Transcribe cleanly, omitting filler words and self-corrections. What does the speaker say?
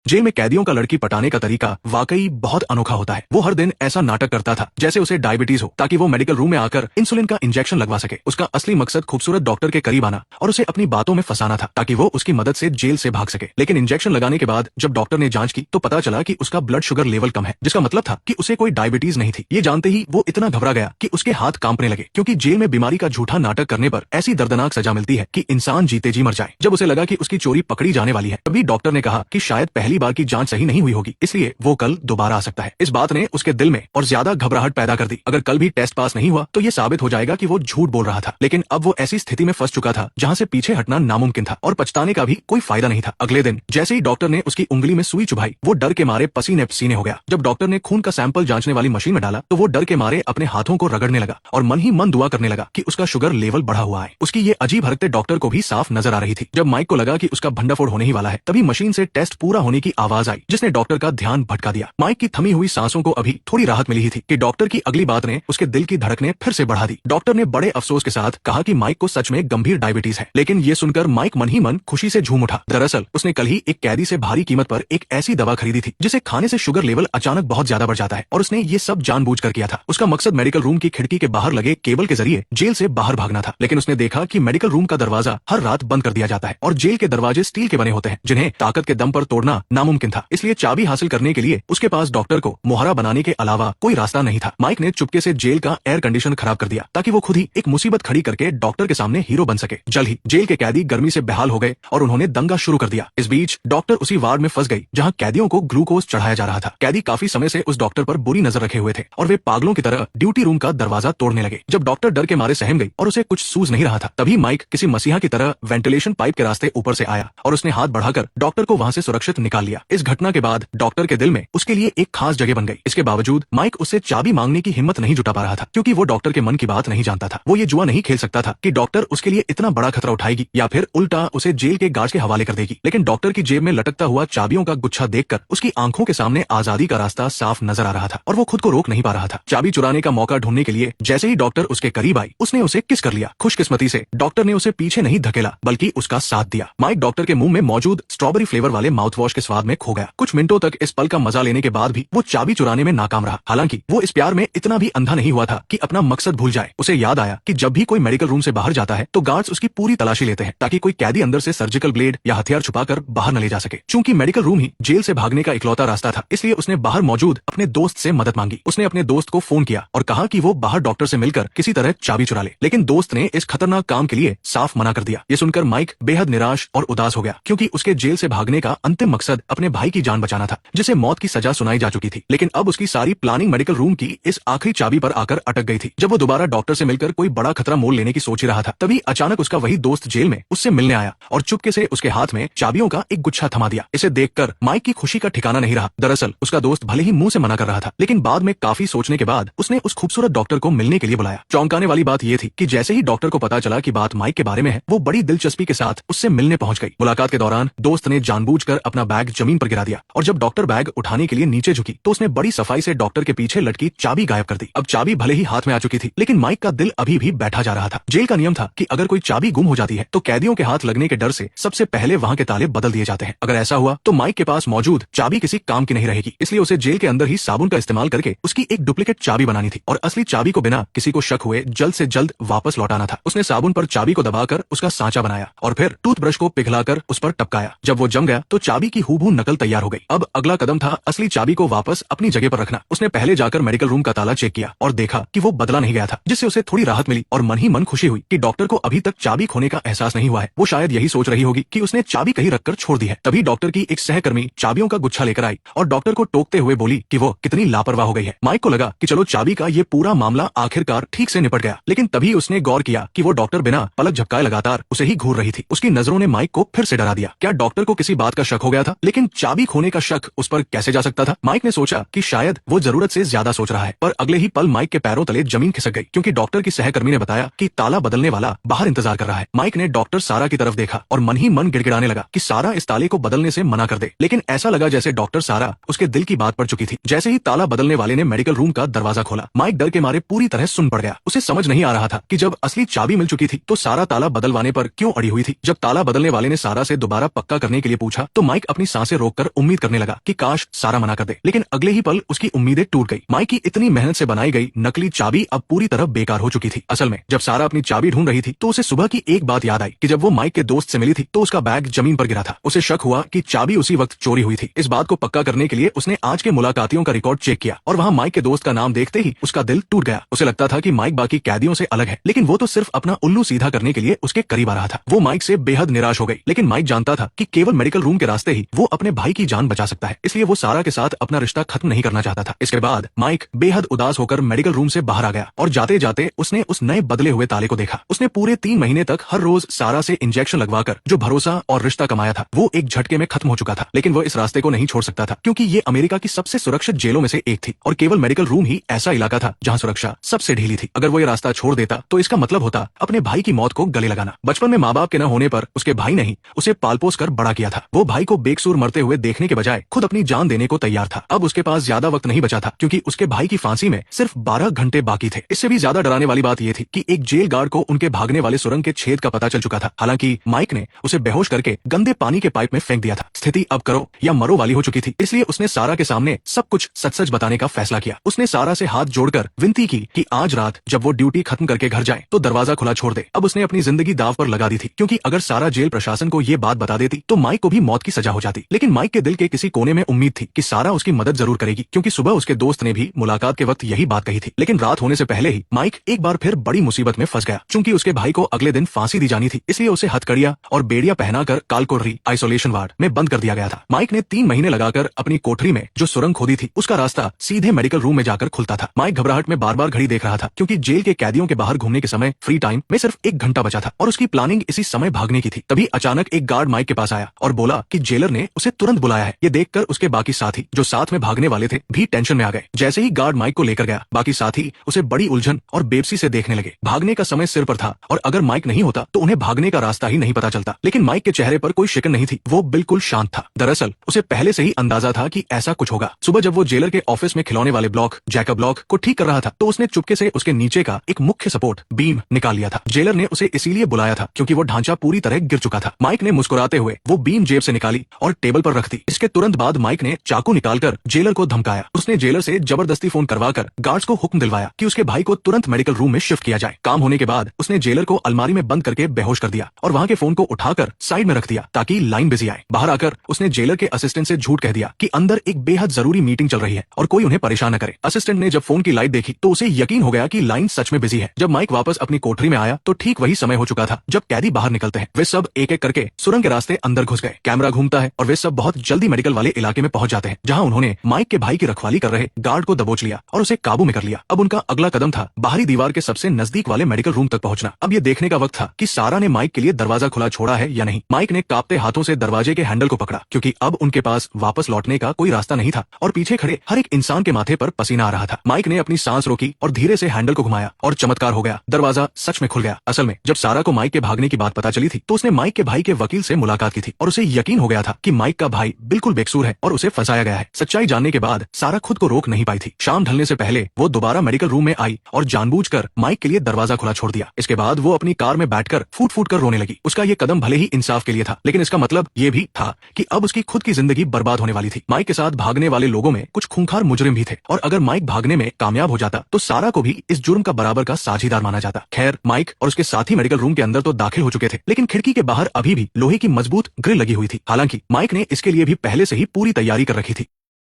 Jail में कैदियों का लड़की पटाने का तरीका वाकई बहुत अनोखा होता है। वो हर दिन ऐसा नाटक करता था जैसे उसे डायबिटीज हो, ताकि वो मेडिकल रूम में आकर इंसुलिन का इंजेक्शन लगवा सके। उसका असली मकसद खूबसूरत डॉक्टर के करीब आना और उसे अपनी बातों में फंसाना था, ताकि वो उसकी मदद से जेल से भाग सके। लेकिन इंजेक्शन लगाने के बाद जब डॉक्टर ने जांच की तो पता चला कि उसका ब्लड शुगर लेवल कम है, जिसका मतलब था कि उसे कोई डायबिटीज नहीं थी। ये जानते ही वो इतना घबरा गया कि उसके हाथ कांपने लगे, क्योंकि जेल में बीमारी का झूठा नाटक करने पर ऐसी दर्दनाक सजा मिलती है कि इंसान जीते जी मर जाए। जब उसे लगा कि उसकी चोरी पकड़ी जाने वाली है, तभी डॉक्टर ने कहा कि शायद पहली बार की जांच सही नहीं हुई होगी, इसलिए वो कल दोबारा आ सकता है। इस बात ने उसके दिल में और ज्यादा घबराहट पैदा कर दी। अगर कल भी टेस्ट पास नहीं हुआ तो ये साबित हो जाएगा कि वो झूठ बोल रहा था। लेकिन अब वो ऐसी स्थिति में फंस चुका था जहां से पीछे हटना नामुमकिन था और पछताने का भी कोई फायदा नहीं था। अगले दिन जैसे ही डॉक्टर ने उसकी उंगली में सुई चुभाई, वो डर के मारे पसीने पसीने हो गया। जब डॉक्टर ने खून का सैंपल जांचने वाली मशीन में डाला तो वो डर के मारे अपने हाथों को रगड़ने लगा और मन ही मन दुआ करने लगा कि उसका शुगर लेवल बढ़ा हुआ है। उसकी ये अजीब हरकतें डॉक्टर को भी साफ नजर आ रही थी। जब माइक को लगा कि उसका भंडाफोड़ होने ही वाला है, तभी मशीन से टेस्ट पूरा होने की आवाज आई, जिसने डॉक्टर का ध्यान भटका दिया। माइक की थमी हुई सांसों को अभी थोड़ी राहत मिली ही थी कि डॉक्टर की अगली बात ने उसके दिल की धड़कनें फिर से बढ़ा दी। डॉक्टर ने बड़े अफसोस के साथ कहा कि माइक को सच में गंभीर डायबिटीज है। लेकिन ये सुनकर माइक मन ही मन खुशी से झूम उठा। दरअसल उसने कल ही एक कैदी से भारी कीमत पर एक ऐसी दवा खरीदी थी जिसे खाने से शुगर लेवल अचानक बहुत ज्यादा बढ़ जाता है, और उसने ये सब जानबूझकर किया था। उसका मकसद मेडिकल रूम की खिड़की के बाहर लगे केबल के जरिए जेल से बाहर भागना था। लेकिन उसने देखा कि मेडिकल रूम का दरवाजा हर रात बंद कर दिया जाता है और जेल के दरवाजे स्टील के बने होते हैं, जिन्हें ताकत के दम पर तोड़ना नामुमकिन था। इसलिए चाबी हासिल करने के लिए उसके पास डॉक्टर को मोहरा बनाने के अलावा कोई रास्ता नहीं था। माइक ने चुपके से जेल का एयर कंडीशन खराब कर दिया, ताकि वो खुद ही एक मुसीबत खड़ी करके डॉक्टर के सामने हीरो बन सके। जल्द ही जेल के कैदी गर्मी से बेहाल हो गए और उन्होंने दंगा शुरू कर दिया। इस बीच डॉक्टर उसी वार्ड में फंस गई जहां कैदियों को ग्लूकोज चढ़ाया जा रहा था। कैदी काफी समय से उस डॉक्टर पर बुरी नजर रखे हुए थे और वे पागलों की तरह ड्यूटी रूम का दरवाजा तोड़ने लगे। जब डॉक्टर डर के मारे सहम गई और उसे कुछ सूझ नहीं रहा था, तभी माइक किसी मसीहा की तरह वेंटिलेशन पाइप के रास्ते ऊपर से आया और उसने हाथ बढ़ाकर डॉक्टर को वहां से सुरक्षित निकाल लिया। इस घटना के बाद डॉक्टर के दिल में उसके लिए एक खास जगह बन गई। इसके बावजूद माइक उससे चाबी मांगने की हिम्मत नहीं जुटा पा रहा था, क्योंकि वो डॉक्टर के मन की बात नहीं जानता था। वो ये जुआ नहीं खेल सकता था कि डॉक्टर उसके लिए इतना बड़ा खतरा उठाएगी या फिर उल्टा उसे जेल के गार्ड के हवाले कर देगी। लेकिन डॉक्टर की जेब में लटकता हुआ चाबियों का गुच्छा देखकर उसकी आंखों के सामने आजादी का रास्ता साफ नजर आ रहा था और वो खुद को रोक नहीं पा रहा था। चाबी चुराने का मौका ढूंढने के लिए जैसे ही डॉक्टर उसके करीब आई, उसने उसे किस कर लिया। खुशकिस्मती से डॉक्टर ने उसे पीछे नहीं धकेला, बल्कि उसका साथ दिया। माइक डॉक्टर के मुंह में मौजूद स्ट्रॉबेरी फ्लेवर वाले माउथवॉश के स्वाद में खो गया। कुछ मिनटों तक इस पल का मजा लेने के बाद भी वो चाबी चुराने में नाकाम रहा। हालांकि वो इस प्यार में इतना भी अंधा नहीं हुआ था कि अपना मकसद भूल जाए। उसे याद आया कि जब भी कोई मेडिकल रूम से बाहर जाता है तो गार्ड्स उसकी पूरी तलाशी लेते हैं, ताकि कोई कैदी अंदर से सर्जिकल ब्लेड या हथियार छुपाकर बाहर न ले जा सके। चूंकि मेडिकल रूम ही जेल से भागने का इकलौता रास्ता था, इसलिए उसने बाहर मौजूद अपने दोस्त से मदद मांगी। उसने अपने दोस्त को फोन किया और कहा कि वो बाहर डॉक्टर से मिलकर किसी तरह चाबी चुरा ले। लेकिन दोस्त ने इस खतरनाक काम के लिए साफ मना कर दिया। ये सुनकर माइक बेहद निराश और उदास हो गया, क्योंकि उसके जेल से भागने का अंतिम मकसद अपने भाई की जान बचाना था, जिसे मौत की सजा सुनाई जा चुकी थी। लेकिन अब उसकी सारी प्लानिंग मेडिकल रूम की इस आखिरी चाबी पर आकर अटक गई थी। जब वो दोबारा डॉक्टर से मिलकर कोई बड़ा खतरा मोल लेने की सोच ही रहा था, तभी अचानक उसका वही दोस्त जेल में उससे मिलने आया और चुपके से उसके हाथ में चाबियों का एक गुच्छा थमा दिया। इसे देखकर माइक की खुशी का ठिकाना नहीं रहा। दरअसल उसका दोस्त भले ही मुंह से मना कर रहा था, लेकिन बाद में काफी सोचने के बाद उसने उस खूबसूरत डॉक्टर को मिलने के लिए बुलाया। चौंकाने वाली बात यह थी कि जैसे ही डॉक्टर को पता चला कि बात माइक के बारे में है, वो बड़ी दिलचस्पी के साथ उससे मिलने पहुंच गई। मुलाकात के दौरान दोस्त ने जानबूझकर अपना बैग जमीन पर गिरा दिया और जब डॉक्टर बैग उठाने के लिए नीचे झुकी तो उसने बड़ी सफाई से डॉक्टर के पीछे लटकी चाबी गायब कर दी। अब चाबी भले ही हाथ में आ चुकी थी, लेकिन माइक का दिल अभी भी बैठा जा रहा था। जेल का नियम था कि अगर कोई चाबी गुम हो जाती है तो कैदियों के हाथ लगने के डर से सबसे पहले वहां के ताले बदल दिए जाते हैं। अगर ऐसा हुआ तो माइक के पास मौजूद चाबी किसी काम की नहीं रहेगी, इसलिए उसे जेल के अंदर ही साबुन का इस्तेमाल करके उसकी एक डुप्लीकेट चाबी बनानी थी और असली चाबी को बिना किसी को शक हुए जल्द से जल्द वापस लौटाना था। उसने साबुन पर चाबी को दबाकर उसका सांचा बनाया और फिर टूथब्रश को पिघलाकर उस पर टपकाया। जब वो जम गया तो चाबी की हूबहू नकल तैयार हो गई। अब अगला कदम था असली चाबी को वापस अपनी जगह पर रखना। उसने पहले जाकर मेडिकल रूम का ताला चेक किया और देखा कि वो बदला नहीं गया था, जिससे उसे थोड़ी राहत मिली और मन ही मन खुशी हुई कि डॉक्टर को अभी तक चाबी खोने का एहसास नहीं हुआ है। वो शायद यही सोच रही होगी कि उसने चाबी कहीं रखकर छोड़ दी है। तभी डॉक्टर की एक सहकर्मी चाबियों का गुच्छा लेकर आई और डॉक्टर को टोकते हुए बोली कि वो कितनी लापरवाह हो गई है। माइक को लगा कि चलो चाबी का ये पूरा मामला आखिरकार ठीक से निपट गया, लेकिन तभी उसने गौर किया कि वो डॉक्टर बिना पलक झपकाए लगातार उसे ही घूर रही थी। उसकी नजरों ने माइक को फिर से डरा दिया। क्या डॉक्टर को किसी बात का शक हो गया था? लेकिन चाबी खोने का शक उस पर कैसे जा सकता था? माइक ने सोचा कि शायद वो जरूरत से ज्यादा सोच रहा है, पर अगले ही पल माइक के पैरों तले जमीन खिसक गई, क्योंकि डॉक्टर की सहकर्मी ने बताया कि ताला बदलने वाला बाहर इंतजार कर रहा है। माइक ने डॉक्टर सारा की तरफ देखा और मन ही मन गिड़गिड़ाने लगा कि सारा इस ताले को बदलने से मना कर दे, लेकिन ऐसा लगा जैसे डॉक्टर सारा उसके दिल की बात पड़ चुकी थी। जैसे ही ताला बदलने वाले ने मेडिकल रूम का दरवाजा खोला, माइक डर के मारे पूरी तरह सुन पड़ गया। उसे समझ नहीं आ रहा था कि जब असली चाबी मिल चुकी थी तो सारा ताला बदलवाने पर क्यों अड़ी हुई थी। जब ताला बदलने वाले ने सारा से दोबारा पक्का करने के लिए पूछा तो माइक अपनी सांसें रोककर उम्मीद करने लगा कि काश सारा मना कर दे, लेकिन अगले ही पल उसकी उम्मीदें टूट गई। माइक की इतनी मेहनत से बनाई गई नकली चाबी अब पूरी तरह बेकार हो चुकी थी। असल में जब सारा अपनी चाबी ढूंढ रही थी तो उसे सुबह की एक बात याद आई कि जब वो माइक के दोस्त से मिली थी तो उसका बैग जमीन पर गिरा था। उसे शक हुआ कि चाबी उसी वक्त चोरी हुई थी। इस बात को पक्का करने के लिए उसने आज के मुलाकातियों का रिकॉर्ड चेक किया और वहाँ माइक के दोस्त का नाम देखते ही उसका दिल टूट गया। उसे लगता था कि माइक बाकी कैदियों से अलग है, लेकिन वो तो सिर्फ अपना उल्लू सीधा करने के लिए उसके करीब आ रहा था। वो माइक से बेहद निराश हो गई, लेकिन माइक जानता था कि केवल मेडिकल रूम के रास्ते ही वो अपने भाई की जान बचा सकता है, इसलिए वो सारा के साथ अपना रिश्ता खत्म नहीं करना चाहता था। इसके बाद माइक बेहद उदास होकर मेडिकल रूम से बाहर आ गया और जाते जाते उसने उस नए बदले हुए ताले को देखा। उसने पूरे 3 महीने तक हर रोज सारा से इंजेक्शन लगवाकर जो भरोसा और रिश्ता कमाया था वो एक झटके में खत्म हो चुका था। लेकिन वो इस रास्ते को नहीं छोड़ सकता था, क्योंकि ये अमेरिका की सबसे सुरक्षित जेलों में से एक थी और केवल मेडिकल रूम ही ऐसा इलाका था जहाँ सुरक्षा सबसे ढीली थी। अगर वो ये रास्ता छोड़ देता तो इसका मतलब होता अपने भाई की मौत को गले लगाना। बचपन में माँ बाप के न होने पर उसके भाई ने ही उसे पाल पोस कर बड़ा किया था। वो भाई को बेकसूर मरते हुए देखने के बजाय खुद अपनी जान देने को तैयार था। अब उसके पास ज्यादा वक्त नहीं बचा था, क्योंकि उसके भाई की फांसी में सिर्फ 12 घंटे बाकी थे। इससे भी ज्यादा डराने वाली बात यह थी कि एक जेल गार्ड को उनके भागने वाले सुरंग के छेद का पता चल चुका था। हालांकि माइक ने उसे बेहोश करके गंदे पानी के पाइप में फेंक दिया था। स्थिति अब करो या मरो वाली हो चुकी थी, इसलिए उसने सारा के सामने सब कुछ सच सच बताने का फैसला किया। उसने सारा से हाथ जोड़कर विनती की कि आज रात जब वो ड्यूटी खत्म करके घर जाए तो दरवाजा खुला छोड़ दे। अब उसने अपनी जिंदगी दाव पर लगा दी थी, क्योंकि अगर सारा जेल प्रशासन को ये बात बता देती तो माइक को भी मौत की सजा हो जाती। लेकिन माइक के दिल के किसी कोने में उम्मीद थी कि सारा उसकी मदद जरूर करेगी, क्योंकि सुबह उसके दोस्त ने भी मुलाकात के वक्त यही बात कही थी। लेकिन रात होने से पहले ही माइक एक बार फिर बड़ी मुसीबत में फंस गया। चूंकि उसके भाई को अगले दिन फांसी दी जानी थी, इसलिए उसे हथकड़ियां और बेड़ियां पहनाकर कालकोठरी आइसोलेशन वार्ड में बंद कर दिया गया था। माइक ने 3 महीने लगाकर अपनी कोठरी में जो सुरंग खोदी थी उसका रास्ता सीधे मेडिकल रूम में जाकर खुलता था। माइक घबराहट में बार बार घड़ी देख रहा था, क्योंकि जेल के कैदियों के बाहर घूमने के समय फ्री टाइम में सिर्फ 1 घंटा बचा था और उसकी प्लानिंग इसी समय भागने की थी। तभी अचानक एक गार्ड माइक के पास आया और बोला कि जेलर ने उसे तुरंत बुलाया है। ये देखकर उसके बाकी साथी जो साथ में भागने वाले थे भी टेंशन में आ गए। जैसे ही गार्ड माइक को लेकर गया, बाकी साथी उसे बड़ी उलझन और बेबसी से देखने लगे। भागने का समय सिर पर था और अगर माइक नहीं होता तो उन्हें भागने का रास्ता ही नहीं पता चलता। लेकिन माइक के चेहरे पर कोई शिकन नहीं थी, वो बिल्कुल शांत था। दरअसल उसे पहले से ही अंदाजा था कि ऐसा कुछ होगा। सुबह जब वो जेलर के ऑफिस में खिलौने वाले ब्लॉक जैकब ब्लॉक को ठीक कर रहा था तो उसने चुपके से उसके नीचे का एक मुख्य सपोर्ट बीम निकाल लिया था। जेलर ने उसे इसीलिए बुलाया था क्योंकि वो ढांचा पूरी तरह गिर चुका था। माइक ने मुस्कुराते हुए वो बीम जेब से निकाली और टेबल पर रख दी। इसके तुरंत बाद माइक ने चाकू निकालकर जेलर को धमकाया। उसने जेलर से जबरदस्ती फोन करवाकर गार्ड्स को हुक्म दिलवाया कि उसके भाई को तुरंत मेडिकल रूम में शिफ्ट किया जाए। काम होने के बाद उसने जेलर को अलमारी में बंद करके बेहोश कर दिया और वहाँ के फोन को उठाकर साइड में रख दिया ताकि लाइन बिजी आए। बाहर आकर उसने जेलर के असिस्टेंट से झूठ कह दिया कि अंदर एक बेहद जरूरी मीटिंग चल रही है और कोई उन्हें परेशान न करे। असिस्टेंट ने जब फोन की लाइट देखी तो उसे यकीन हो गया कि लाइन सच में बिजी है। जब माइक वापस अपनी कोठरी में आया तो ठीक वही समय हो चुका था जब कैदी बाहर निकलते हैं। वे सब एक एक करके सुरंग के रास्ते अंदर घुस गए। कैमरा घूमता है और वे सब बहुत जल्दी मेडिकल वाले इलाके में पहुंच जाते हैं, जहां उन्होंने माइक के भाई की रखवाली कर रहे गार्ड को दबोच लिया और उसे काबू में कर लिया। अब उनका अगला कदम था बाहरी दीवार के सबसे नजदीक वाले मेडिकल रूम तक पहुंचना। अब ये देखने का वक्त था कि सारा ने माइक के लिए दरवाजा खुला छोड़ा है या नहीं। माइक ने कांपते हाथों से दरवाजे के हैंडल को पकड़ा, क्योंकि अब उनके पास वापस लौटने का कोई रास्ता नहीं था और पीछे खड़े हर एक इंसान के माथे पर पसीना आ रहा था। माइक ने अपनी सांस रोकी और धीरे से हैंडल को घुमाया और चमत्कार हो गया, दरवाजा सच में खुल गया। असल में जब सारा को माइक के भागने की बात पता चली थी तो उसने माइक के भाई के वकील से मुलाकात की थी और उसे यकीन हो गया था कि माइक का भाई बिल्कुल बेकसूर है और उसे फंसाया गया है। सच्चाई जानने के बाद सारा खुद को रोक नहीं पाई थी। शाम ढलने से पहले वो दोबारा मेडिकल रूम में आई और जानबूझकर माइक के लिए दरवाजा खुला छोड़ दिया। इसके बाद वो अपनी कार में बैठकर फूट फूट कर रोने लगी। उसका ये कदम भले ही इंसाफ के लिए था, लेकिन इसका मतलब ये भी था कि अब उसकी खुद की जिंदगी बर्बाद होने वाली थी। माइक के साथ भागने वाले लोगों में कुछ खूंखार मुजरिम भी थे और अगर माइक भागने में कामयाब हो जाता तो सारा को भी इस जुर्म का बराबर का साझीदार माना जाता। खैर, माइक और उसके साथी मेडिकल रूम के अंदर तो दाखिल हो चुके थे, लेकिन खिड़की के बाहर अभी भी लोहे की मजबूत ग्रिल लगी हुई थी। हालांकि माइक ने इसके लिए भी पहले से ही पूरी तैयारी कर रखी थी।